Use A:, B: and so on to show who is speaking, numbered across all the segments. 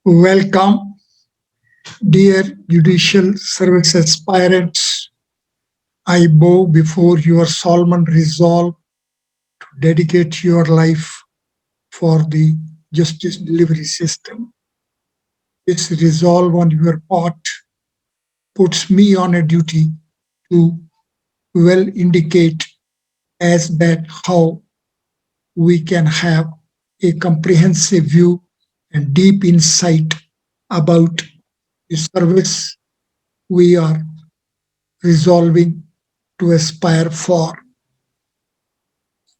A: Welcome, dear judicial service aspirants. I bow before your solemn resolve to dedicate your life for the justice delivery system. This resolve on your part puts me on a duty to well indicate as that how we can have a comprehensive view and deep insight about the service we are resolving to aspire for.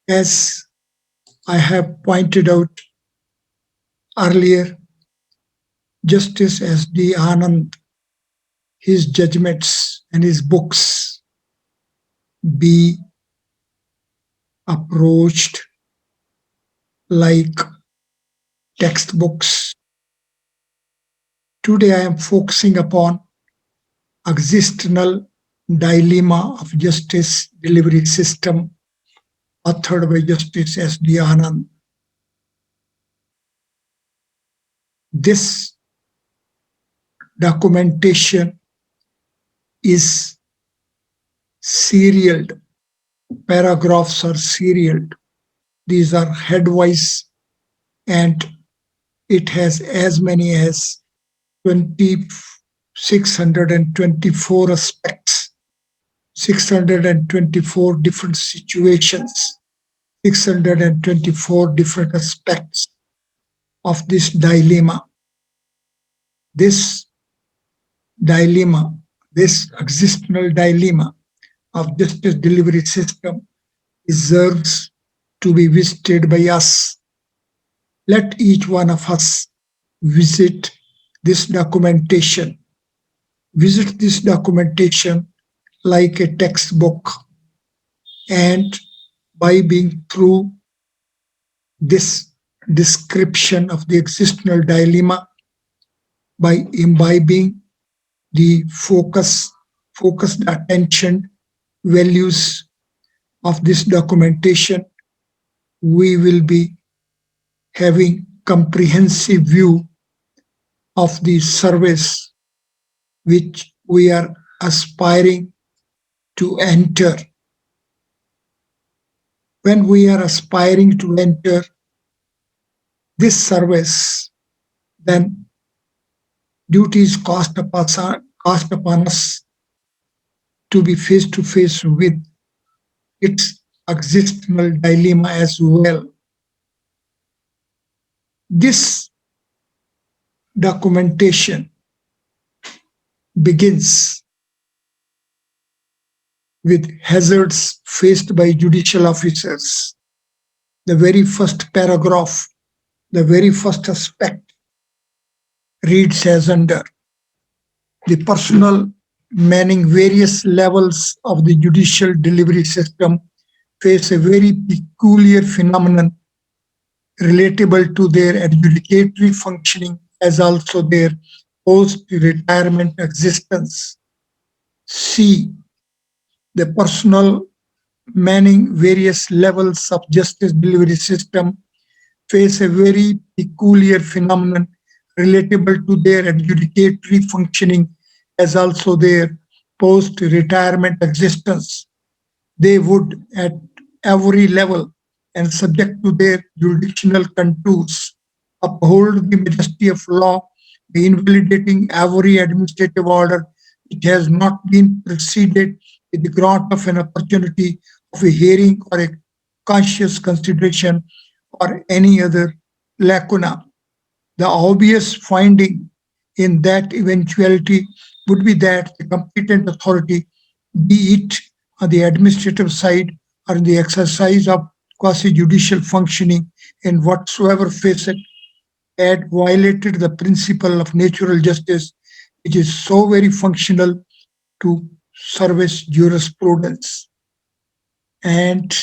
A: As I have pointed out earlier, Justice S.D. Anand, his judgments and his books be approached like textbooks. Today I am focusing upon existential dilemma of justice delivery system authored by Justice S.D. Anand. This documentation is serialed. Paragraphs are serialed. These are headwise, and it has as many as 624 aspects, 624 different situations, 624 different aspects of this dilemma. This dilemma, this existential dilemma of justice delivery system deserves to be visited by us. Let each one of us visit this documentation. Visit this documentation like a textbook, and by being through this description of the existential dilemma, by imbibing the focused attention values of this documentation, we will be having comprehensive view of the service which we are aspiring to enter. When we are aspiring to enter this service, then duties cast upon us to be face to face with its existential dilemma as well. This documentation begins with hazards faced by judicial officers. The very first paragraph, the very first aspect reads as under: the personnel manning various levels of the judicial delivery system face a very peculiar phenomenon relatable to their adjudicatory functioning as also their post-retirement existence. C. The personnel manning various levels of justice delivery system face a very peculiar phenomenon relatable to their adjudicatory functioning as also their post-retirement existence. They would, at every level and subject to their jurisdictional contours, uphold the majesty of law by invalidating every administrative order which has not been preceded with the grant of an opportunity of a hearing or a conscious consideration or any other lacuna. The obvious finding in that eventuality would be that the competent authority, be it on the administrative side or in the exercise of quasi-judicial functioning in whatsoever facet, had violated the principle of natural justice, which is so very functional to service jurisprudence. And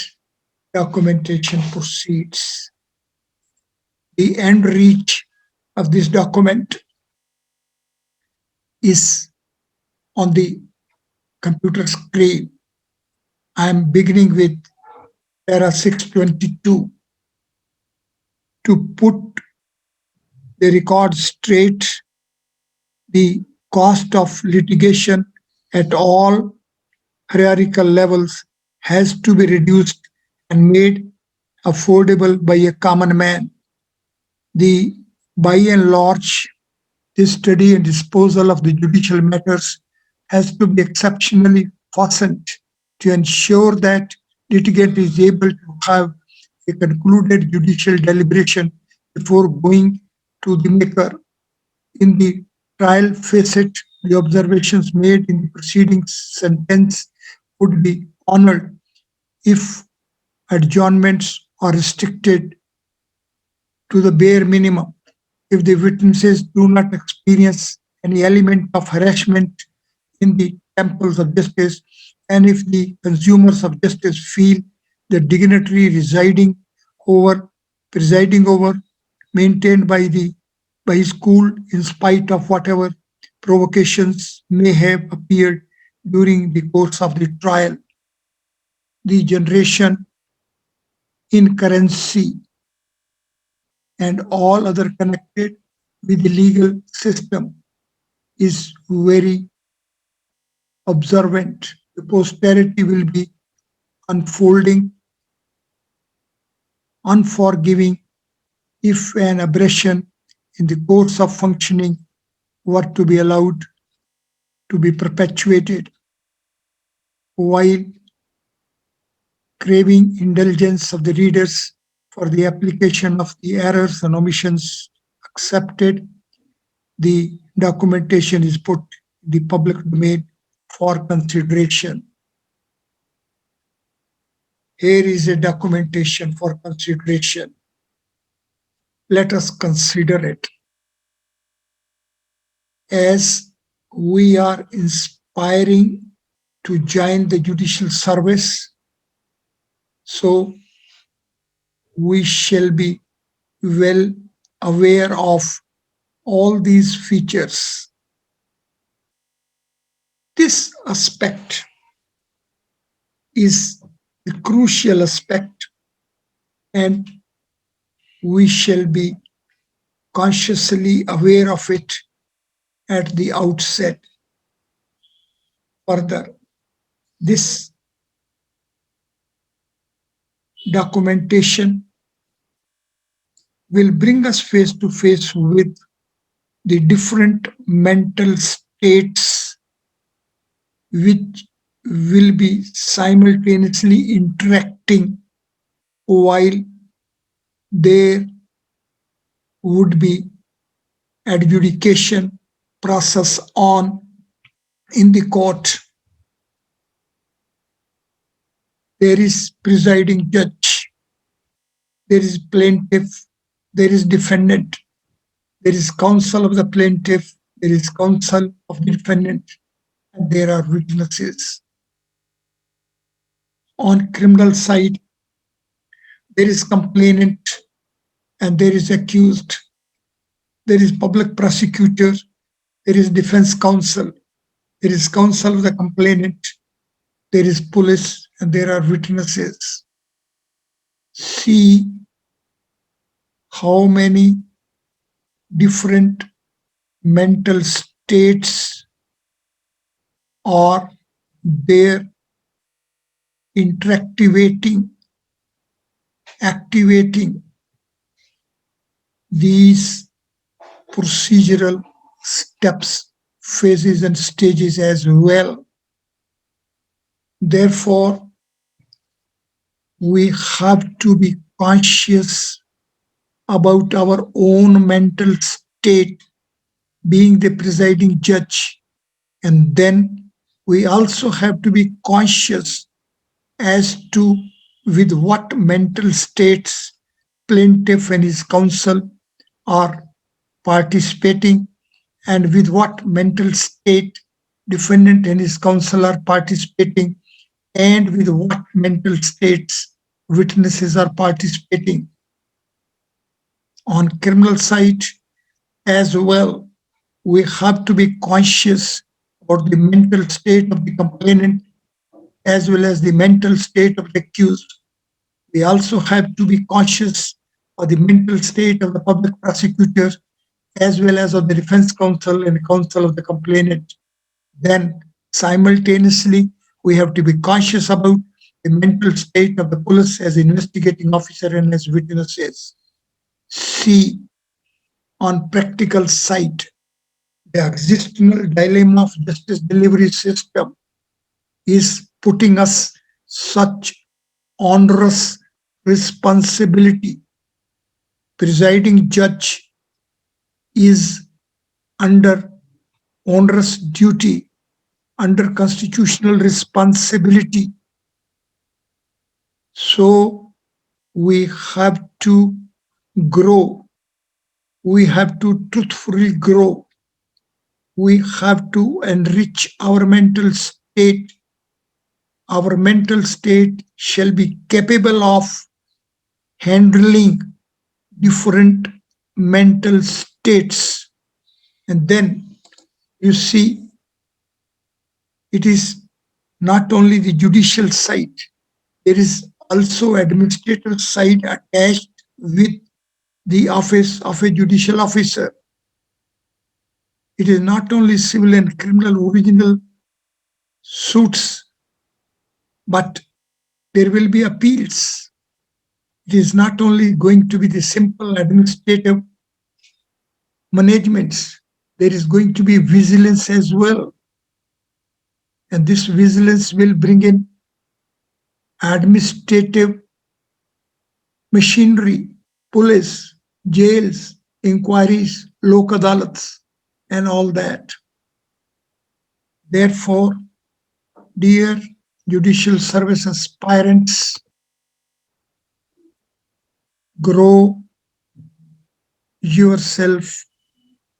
A: documentation proceeds. The end reach of this document is on the computer screen. I am beginning with para 622 to put The record straight the cost of litigation at all hierarchical levels has to be reduced and made affordable by a common man. The by and large, the study and disposal of the judicial matters has to be exceptionally fastened to ensure that litigant is able to have a concluded judicial deliberation before going to the maker. In the trial facet, the observations made in the proceedings sentence would be honored if adjournments are restricted to the bare minimum. If the witnesses do not experience any element of harassment in the temples of justice, and if the consumers of justice feel the dignitary over presiding over maintained by his school in spite of whatever provocations may have appeared during the course of the trial. The generation in currency and all other connected with the legal system is very observant. The posterity will be unfolding, unforgiving if an aberration in the course of functioning were to be allowed to be perpetuated, while craving indulgence of the readers for the application of the errors and omissions accepted, the documentation is put in the public domain for consideration. Here is a documentation for consideration. Let us consider it. As we are inspiring to join the judicial service, so we shall be well aware of all these features. This aspect is the crucial aspect, and we shall be consciously aware of it at the outset. Further, this documentation will bring us face to face with the different mental states which will be simultaneously interacting while there would be adjudication process on in the court. There is presiding judge, there is plaintiff, there is defendant, there is counsel of the plaintiff, there is counsel of the defendant, and there are witnesses. On criminal side, there is complainant and there is accused, there is public prosecutor, there is defense counsel, there is counsel of the complainant, there is police, and there are witnesses. See how many different mental states are there interactivating, activating these procedural steps, phases, and stages as well. Therefore, we have to be conscious about our own mental state, being the presiding judge. And then we also have to be conscious as to with what mental states plaintiff and his counsel are participating, and with what mental state defendant and his counsel are participating, and with what mental states witnesses are participating. On criminal side as well, we have to be conscious about the mental state of the complainant as well as the mental state of the accused. We also have to be conscious of the mental state of the public prosecutor as well as of the defense counsel and counsel of the complainant. Then simultaneously, we have to be conscious about the mental state of the police as investigating officer and as witnesses. C, on practical side, the existential dilemma of justice delivery system is putting us such onerous responsibility. Presiding judge is under onerous duty, under constitutional responsibility. So we have to grow. We have to truthfully grow. We have to enrich our mental state. Our mental state shall be capable of handling different mental states. And then you see, it is not only the judicial side, there is also administrative side attached with the office of a judicial officer. It is not only civil and criminal original suits, but there will be appeals. It is not only going to be the simple administrative managements, there is going to be vigilance as well. And this vigilance will bring in administrative machinery, police, jails, inquiries, lok adalats, and all that. Therefore, dear judicial service aspirants, grow yourself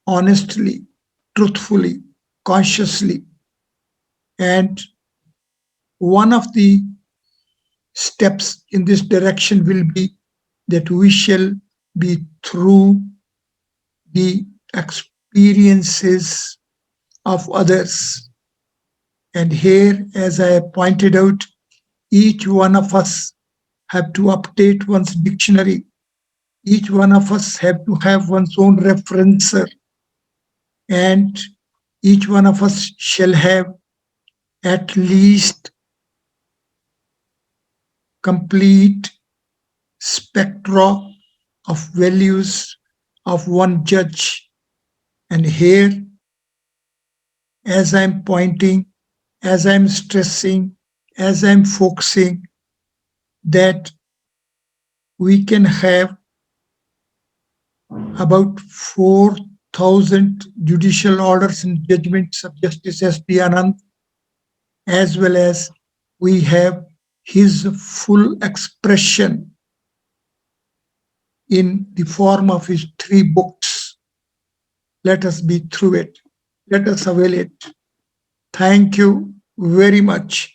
A: honestly, truthfully, consciously. And one of the steps in this direction will be that we shall be through the experiences of others. And here, as I pointed out, each one of us have to update one's dictionary. Each one of us have to have one's own referencer. And each one of us shall have at least complete spectra of values of one judge. And here, as I'm pointing, as I'm stressing, as I'm focusing, that we can have about 4,000 judicial orders and judgments of Justice S.P. Anand, as well as we have his full expression in the form of his 3 books. Let us be through it. Let us avail it. Thank you very much.